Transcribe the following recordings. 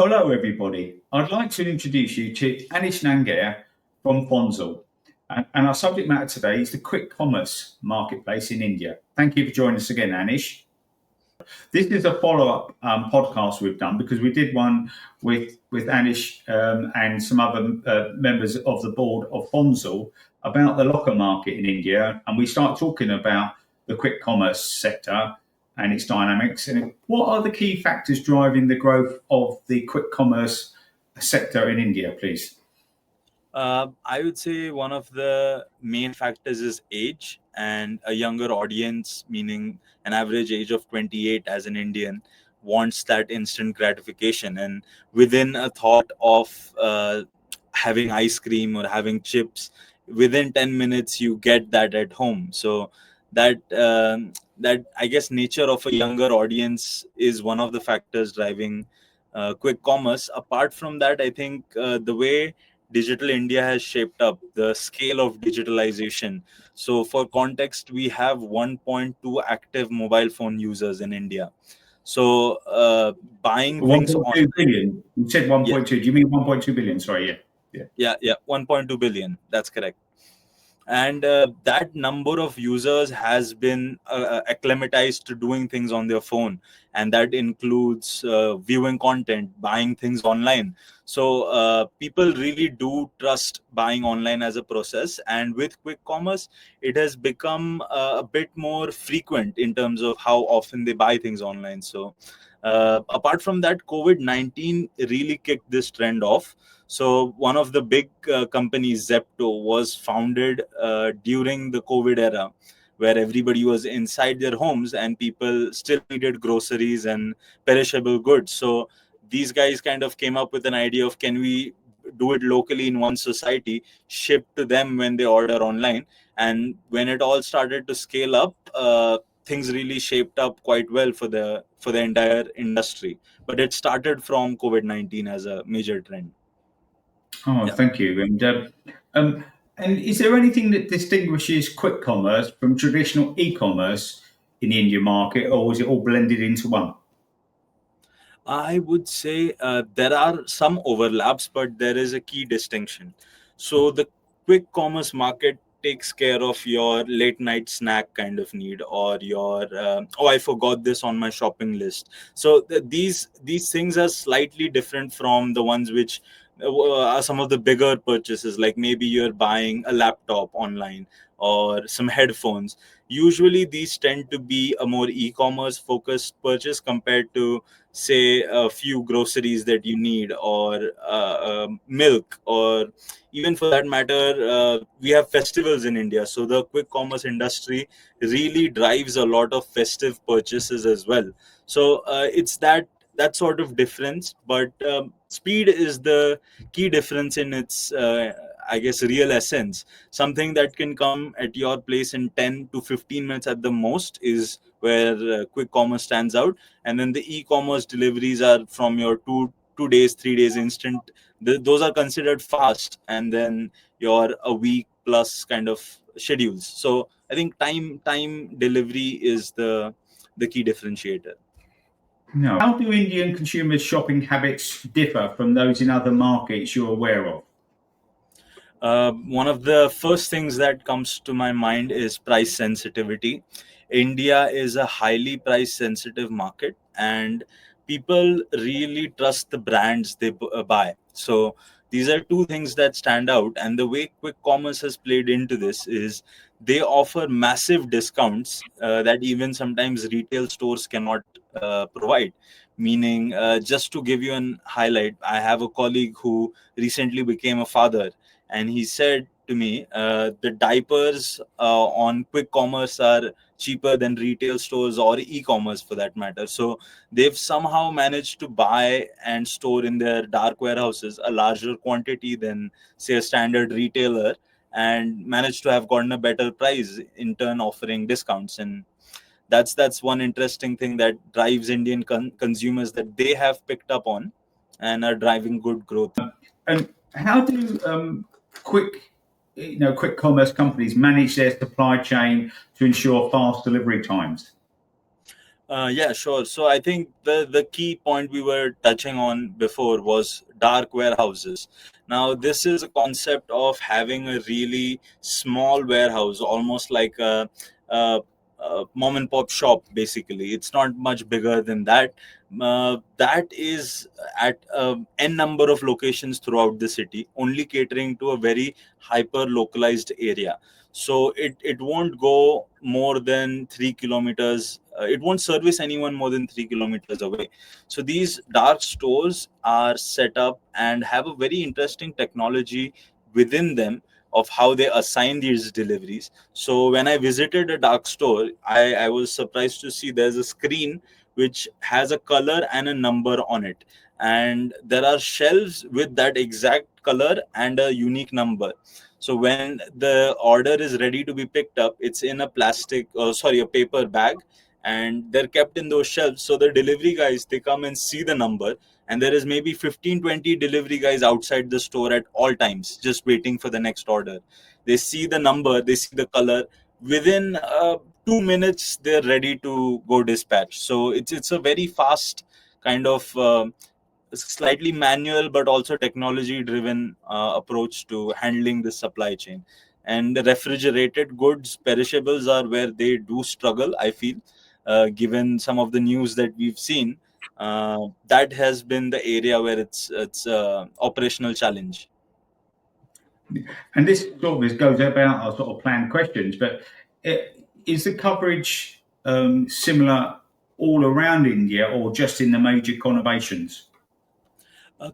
Hello, everybody. I'd like to introduce you to Anish Nangare from Fonzel. And our subject matter today is the quick commerce marketplace in India. Thank you for joining us again, Anish. This is a follow-up podcast we've done because we did one with Anish and some other members of the board of Fonzel about the locker market in India, and we start talking about the quick commerce sector and its dynamics. And what are the key factors driving the growth of the quick commerce sector in India, please? I would say one of the main factors is age and a younger audience, meaning an average age of 28 as an Indian, wants that instant gratification. And within a thought of having ice cream or having chips, within 10 minutes, you get that at home. So that I guess nature of a younger audience is one of the factors driving quick commerce. Apart from that, I think the way Digital India has shaped up the scale of digitalization. So, for context, we have 1.2 active mobile phone users in India. So, buying things 1.2 online. billion. You said Yeah, 1.2. Do you mean 1.2 billion? Sorry, yeah, 1.2 billion. That's correct. And that number of users has been acclimatized to doing things on their phone, and that includes viewing content, buying things online. So people really do trust buying online as a process, and with quick commerce it has become a bit more frequent in terms of how often they buy things online. So apart from that, COVID-19 really kicked this trend off. So one of the big companies, Zepto, was founded during the COVID era, where everybody was inside their homes and people still needed groceries and perishable goods. So these guys kind of came up with an idea of, can we do it locally in one society, ship to them when they order online? And when it all started to scale up, things really shaped up quite well for the entire industry. But it started from COVID-19 as a major trend. Oh, Yeah. thank you. And is there anything that distinguishes quick commerce from traditional e-commerce in the Indian market, or is it all blended into one? I would say there are some overlaps, but there is a key distinction. So the quick commerce market takes care of your late night snack kind of need, or your oh, I forgot this on my shopping list. So these things are slightly different from the ones which are some of the bigger purchases, like maybe you're buying a laptop online or some headphones. Usually these tend to be a more e-commerce focused purchase compared to, say, a few groceries that you need, or milk, or even for that matter, we have festivals in India. So the quick commerce industry really drives a lot of festive purchases as well. So it's that sort of difference, but speed is the key difference in its I guess real essence. Something that can come at your place in 10 to 15 minutes at the most is where quick commerce stands out. And then the e-commerce deliveries are from your 2 days, 3 days instant. Those are considered fast, and then your a week plus kind of schedules. So I think time delivery is the key differentiator. No. How do Indian consumers' shopping habits differ from those in other markets you're aware of? One of the first things that comes to my mind is price sensitivity. India is a highly price sensitive market, and people really trust the brands they buy. So these are two things that stand out. And the way quick commerce has played into this is they offer massive discounts that even sometimes retail stores cannot provide. Meaning, just to give you an highlight, I have a colleague who recently became a father, and he said to me, the diapers on quick commerce are cheaper than retail stores or e-commerce for that matter. So they've somehow managed to buy and store in their dark warehouses a larger quantity than, say, a standard retailer, and managed to have gotten a better price, in turn offering discounts. And that's one interesting thing that drives Indian consumers, that they have picked up on and are driving good growth. And how do quick commerce companies manage their supply chain to ensure fast delivery times? Yeah, sure. So I think the key point we were touching on before was dark warehouses. Now, this is a concept of having a really small warehouse, almost like a mom and pop shop. Basically, it's not much bigger than that. That is at n number of locations throughout the city, only catering to a very hyper localized area. So it won't go more than 3 kilometers. It won't service anyone more than 3 kilometers away. So these dark stores are set up and have a very interesting technology within them of how they assign these deliveries. So when I visited a dark store, I was surprised to see there's a screen which has a color and a number on it, and there are shelves with that exact color and a unique number. So when the order is ready to be picked up, it's in a a paper bag, and they're kept in those shelves. So the delivery guys, they come and see the number, and there is maybe 15-20 delivery guys outside the store at all times, just waiting for the next order. They see the number, they see the color. Within 2 minutes, they're ready to go dispatch. So it's a very fast kind of slightly manual but also technology driven approach to handling the supply chain. And the refrigerated goods, perishables, are where they do struggle, I feel, given some of the news that we've seen. That has been the area where it's operational challenge. And this sort of goes about our sort of planned questions, but is the coverage similar all around India or just in the major conurbations?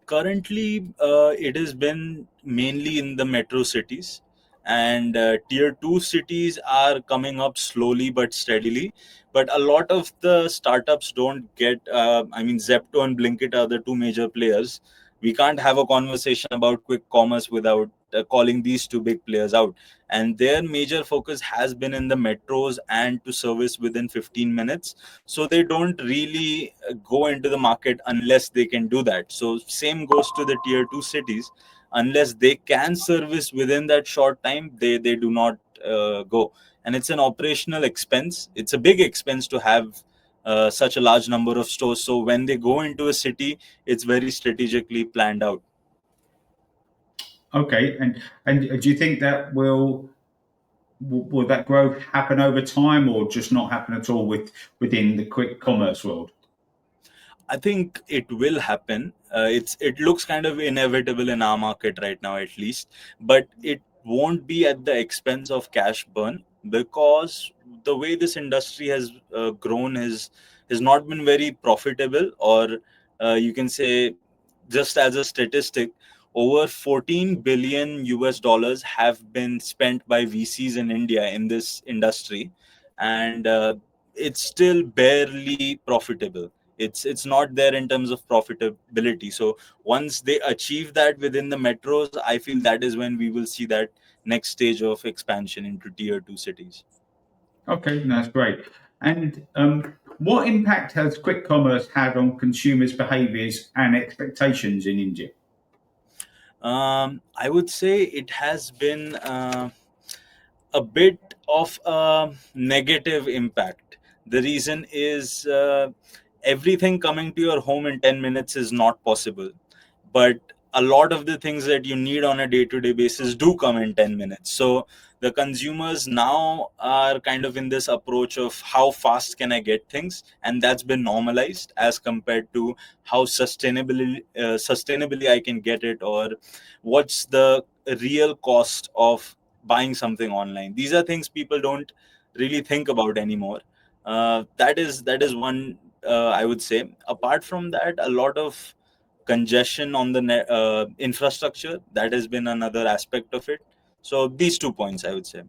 Currently, it has been mainly in the metro cities, and tier 2 cities are coming up slowly but steadily. But a lot of the startups don't get, I mean, Zepto and Blinkit are the two major players. We can't have a conversation about quick commerce without calling these two big players out. And their major focus has been in the metros and to service within 15 minutes. So they don't really go into the market unless they can do that. So same goes to the tier 2 cities. Unless they can service within that short time, they do not go. And it's an operational expense. It's a big expense to have such a large number of stores. So when they go into a city, it's very strategically planned out. Okay, and do you think that will that growth happen over time, or just not happen at all within the quick commerce world? I think it will happen. It looks kind of inevitable in our market right now, at least, but it won't be at the expense of cash burn, because the way this industry has grown has not been very profitable, or you can say, just as a statistic, over 14 billion US dollars have been spent by VCs in India in this industry, and it's still barely profitable. It's not there in terms of profitability. So once they achieve that within the metros, I feel that is when we will see that next stage of expansion into tier 2 cities. Okay, that's great. And what impact has quick commerce had on consumers' behaviours and expectations in India? I would say it has been a bit of a negative impact. The reason is everything coming to your home in 10 minutes is not possible, but a lot of the things that you need on a day-to-day basis do come in 10 minutes. So the consumers now are kind of in this approach of how fast can I get things, and that's been normalized as compared to how sustainably I can get it, or what's the real cost of buying something online. These are things people don't really think about anymore. That is one, I would say. Apart from that, a lot of congestion on the infrastructure, that has been another aspect of it. So these 2 points, I would say.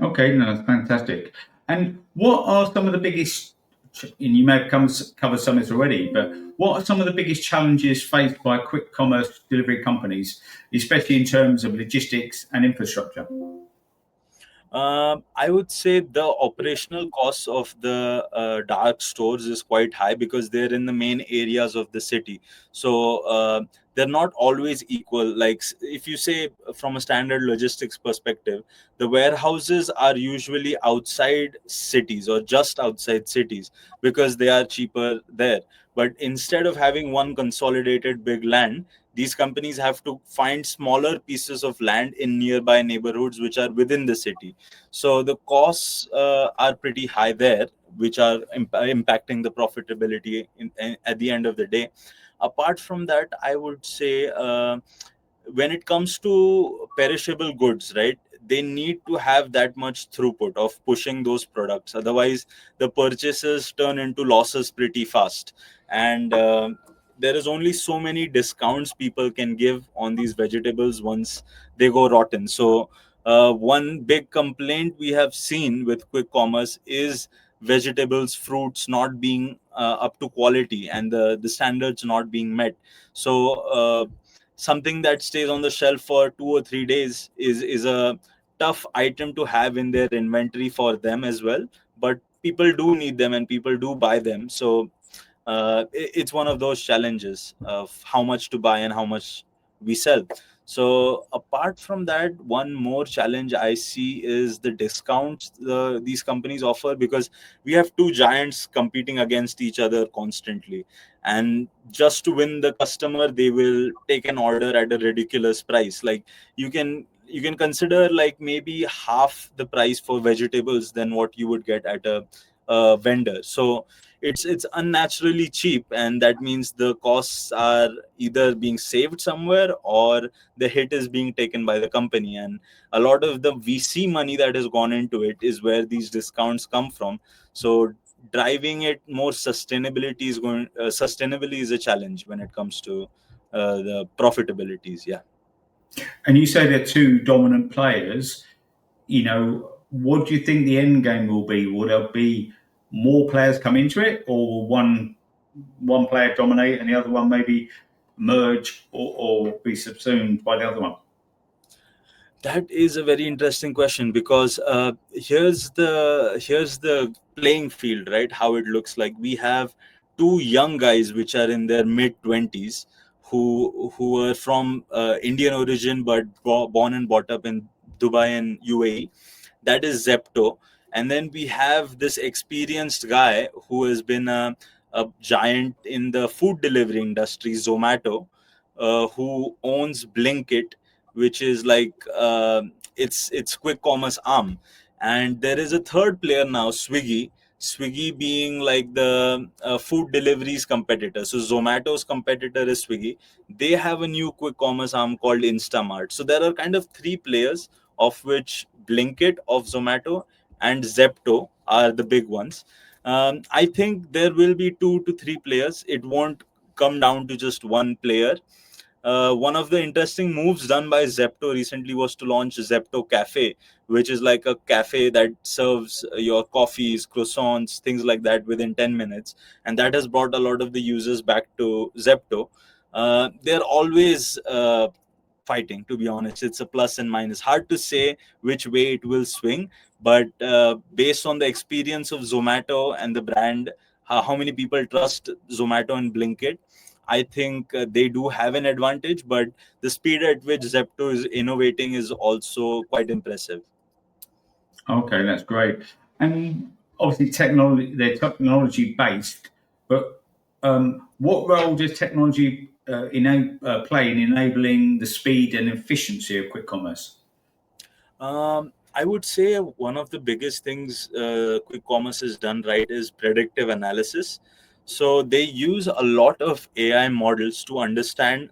Okay, no, that's fantastic. And what are some of the biggest, and you may have covered some of this already, but what are some of the biggest challenges faced by quick commerce delivery companies, especially in terms of logistics and infrastructure? I would say the operational costs of the dark stores is quite high because they're in the main areas of the city. So they're not always equal. Like if you say from a standard logistics perspective, the warehouses are usually outside cities or just outside cities because they are cheaper there. But instead of having one consolidated big land, these companies have to find smaller pieces of land in nearby neighborhoods which are within the city. So the costs are pretty high there, which are impacting the profitability at the end of the day. Apart from that, I would say when it comes to perishable goods, right, they need to have that much throughput of pushing those products. Otherwise, the purchases turn into losses pretty fast. And there is only so many discounts people can give on these vegetables once they go rotten. So, one big complaint we have seen with quick commerce is vegetables, fruits not being up to quality, and the standards not being met. So, something that stays on the shelf for 2 or 3 days is a tough item to have in their inventory for them as well. But people do need them and people do buy them. So it's one of those challenges of how much to buy and how much we sell. So apart from that, one more challenge I see is the discounts these companies offer, because we have two giants competing against each other constantly, and just to win the customer they will take an order at a ridiculous price. Like you can consider like maybe half the price for vegetables than what you would get at a vendor. So it's unnaturally cheap, and that means the costs are either being saved somewhere or the hit is being taken by the company. And a lot of the VC money that has gone into it is where these discounts come from. So driving it more sustainably is a challenge when it comes to the profitabilities. Yeah. And you say they're two dominant players. What do you think the end game will be? Will there be more players come into it, or will one player dominate and the other one maybe merge or be subsumed by the other one? That is a very interesting question, because here's the playing field, right? How it looks like. We have two young guys which are in their mid 20s, who are from Indian origin but born and brought up in Dubai and UAE. That is Zepto. And then we have this experienced guy who has been a giant in the food delivery industry, Zomato, who owns Blinkit, which is like it's quick commerce arm. And there is a third player now, Swiggy being like the food deliveries competitor. So Zomato's competitor is Swiggy. They have a new quick commerce arm called Instamart. So there are kind of three players, of which Blinkit of Zomato and Zepto are the big ones. I think there will be 2 to 3 players. It won't come down to just one player. One of the interesting moves done by Zepto recently was to launch Zepto Cafe, which is like a cafe that serves your coffees, croissants, things like that within 10 minutes. And that has brought a lot of the users back to Zepto. They're always fighting, to be honest. It's a plus and minus. Hard to say which way it will swing, but based on the experience of Zomato and the brand, how many people trust Zomato and Blinkit, I think they do have an advantage, but the speed at which Zepto is innovating is also quite impressive. Okay, that's great. And obviously, they're technology based, but what role does technology play in enabling the speed and efficiency of quick commerce? I would say one of the biggest things quick commerce has done right is predictive analysis. So they use a lot of AI models to understand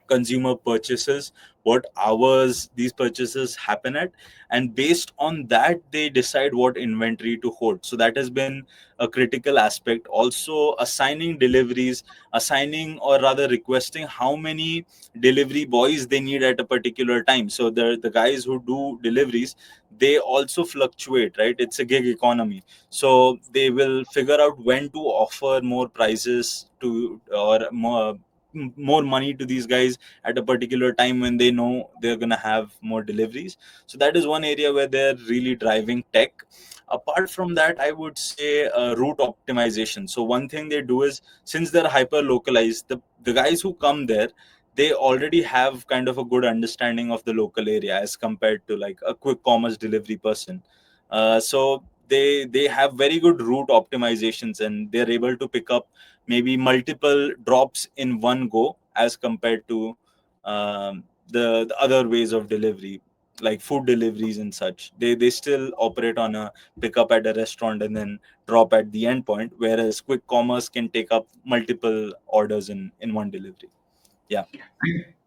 consumer purchases, what hours these purchases happen at, and based on that they decide what inventory to hold. So that has been a critical aspect. Also assigning deliveries, assigning or rather requesting how many delivery boys they need at a particular time. So the guys who do deliveries, they also fluctuate, right? It's a gig economy. So they will figure out when to offer more prices to, or more money to these guys at a particular time when they know they're going to have more deliveries. So that is one area where they're really driving tech. Apart from that, I would say route optimization. So one thing they do is, since they're hyper localized, the guys who come there, they already have kind of a good understanding of the local area as compared to like a quick commerce delivery person. So they have very good route optimizations, and they're able to pick up maybe multiple drops in one go as compared to the other ways of delivery, like food deliveries and such. They still operate on a pickup at a restaurant and then drop at the end point, whereas quick commerce can take up multiple orders in one delivery. Yeah.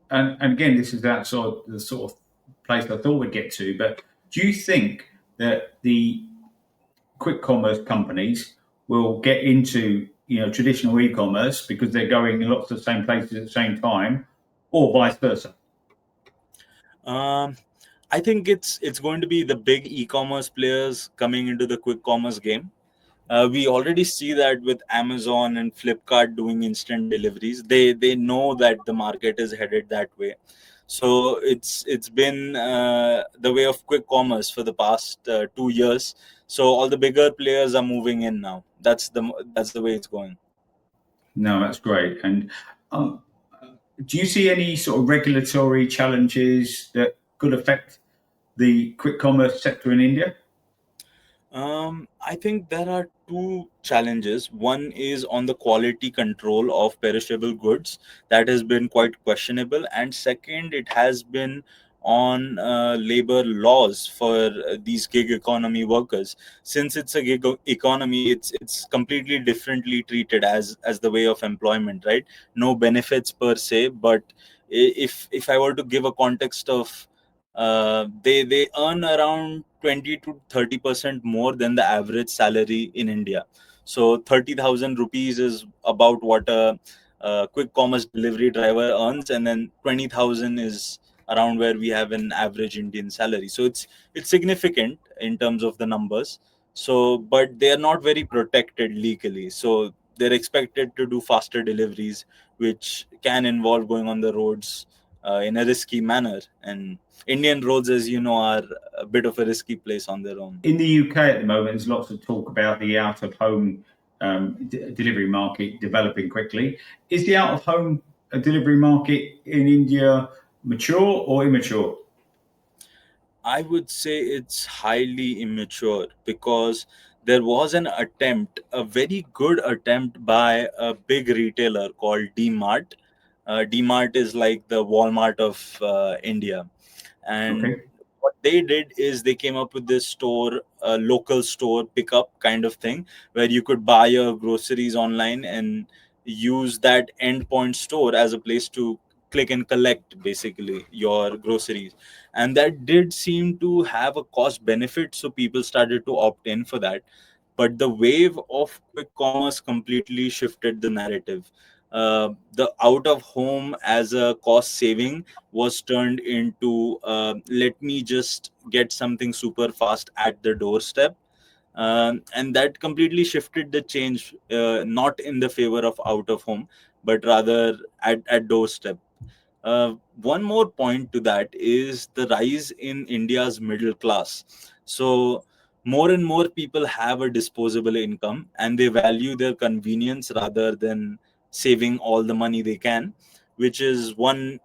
And again, this is that sort of the sort of place I thought we'd get to. But do you think that the quick commerce companies will get into traditional e-commerce because they're going in lots of the same places at the same time, or vice versa? um, I think it's going to be the big e-commerce players coming into the quick commerce game. We already see that with Amazon and Flipkart doing instant deliveries. They know that the market is headed that way. So it's been the way of quick commerce for the past 2 years. So all the bigger players are moving in now. That's the way it's going. No, that's great. And um, do you see any sort of regulatory challenges that could affect the quick commerce sector in India? I think there are two challenges. One is on the quality control of perishable goods, that has been quite questionable, and second, it has been on labor laws for these gig economy workers. Since it's a economy, it's completely differently treated as the way of employment, right? No benefits per se, but if I were to give a context of they earn around 20 to 30% more than the average salary in India. So 30,000 rupees is about what a quick commerce delivery driver earns, and then 20,000 is around where we have an average Indian salary. So it's significant in terms of the numbers. So, but they are not very protected legally. So they're expected to do faster deliveries, which can involve going on the roads in a risky manner. And Indian roads, as you know, are a bit of a risky place on their own. In the UK at the moment, there's lots of talk about the out of home delivery market developing quickly. Is the out of home delivery market in India mature or immature? I would say it's highly immature because there was an attempt, a very good attempt by a big retailer called DMart. DMart is like the Walmart of India. And Okay. what they did is they came up with this store, a local store pickup kind of thing, where you could buy your groceries online and use that endpoint store as a place to click and collect basically your groceries. And that did seem to have a cost benefit, so people started to opt in for that. But the wave of quick commerce completely shifted the narrative. The out of home as a cost saving was turned into let me just get something super fast at the doorstep. And that completely shifted the change, not in the favor of out of home, but rather at doorstep. One more point to that is the rise in India's middle class. So, more and more people have a disposable income and they value their convenience rather than saving all the money they can, which is one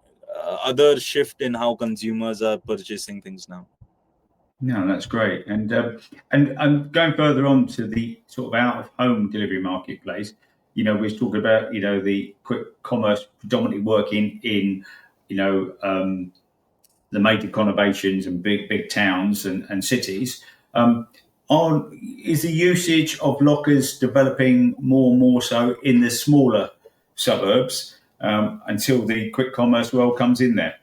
other shift in how consumers are purchasing things now. No, that's great. And going further on to the sort of out of home delivery marketplace, we're talking about the quick commerce predominantly working in you know the major conurbations and big towns and cities. Um, is the usage of lockers developing more and more so in the smaller suburbs until the quick commerce world comes in there?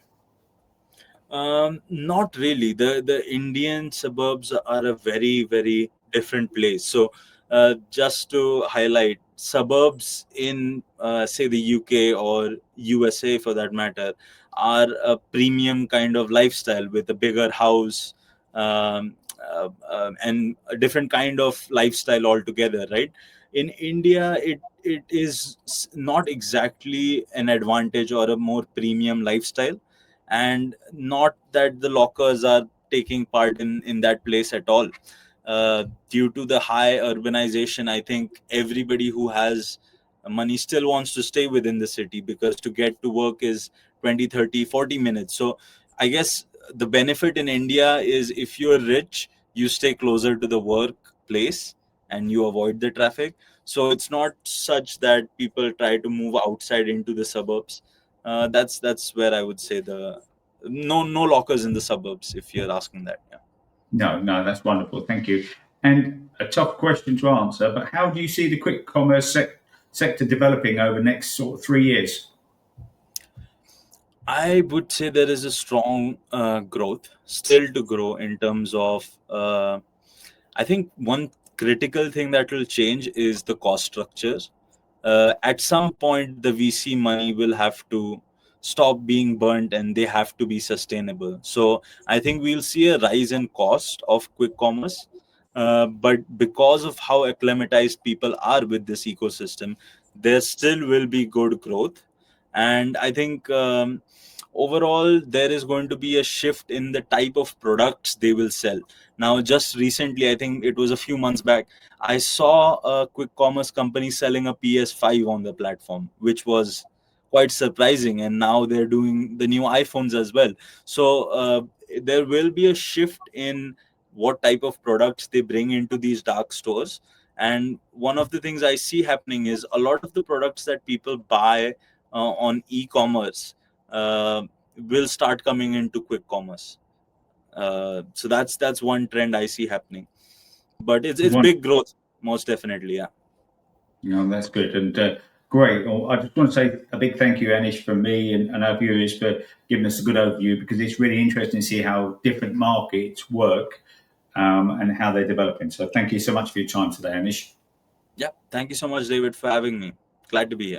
Not really. The Indian suburbs are a very different place. So, just to highlight, suburbs in say the UK or USA for that matter are a premium kind of lifestyle with a bigger house, and a different kind of lifestyle altogether. Right? In India, it is not exactly an advantage or a more premium lifestyle, and not that the lockers are taking part in that place at all. Due to the high urbanization, I think everybody who has money still wants to stay within the city, because to get to work is 20, 30, 40 minutes. So I guess the benefit in India is, if you're rich, you stay closer to the workplace and you avoid the traffic. So it's not such that people try to move outside into the suburbs. That's where I would say the no lockers in the suburbs, if you're asking that. Yeah. No, that's wonderful. Thank you. And a tough question to answer, but how do you see the quick commerce sector developing over the next sort of 3 years? I would say there is a strong growth still to grow in terms of. I think one critical thing that will change is the cost structures. At some point, the VC money will have to stop being burnt and they have to be sustainable. So I think we'll see a rise in cost of quick commerce. But because of how acclimatized people are with this ecosystem, there still will be good growth. And I think overall, there is going to be a shift in the type of products they will sell. Now, just recently, I think it was a few months back, I saw a quick commerce company selling a PS5 on the platform, which was quite surprising. And now they're doing the new iPhones as well. So there will be a shift in what type of products they bring into these dark stores. And one of the things I see happening is a lot of the products that people buy on e-commerce uh, will start coming into quick commerce. So that's one trend I see happening. But it's One, big growth, most definitely. Yeah. that's good and great. Well, I just want to say a big thank you, Anish, from me and our viewers for giving us a good overview because it's really interesting to see how different markets work and how they're developing. So thank you so much for your time today, Anish. Yeah. Thank you so much, David, for having me. Glad to be here.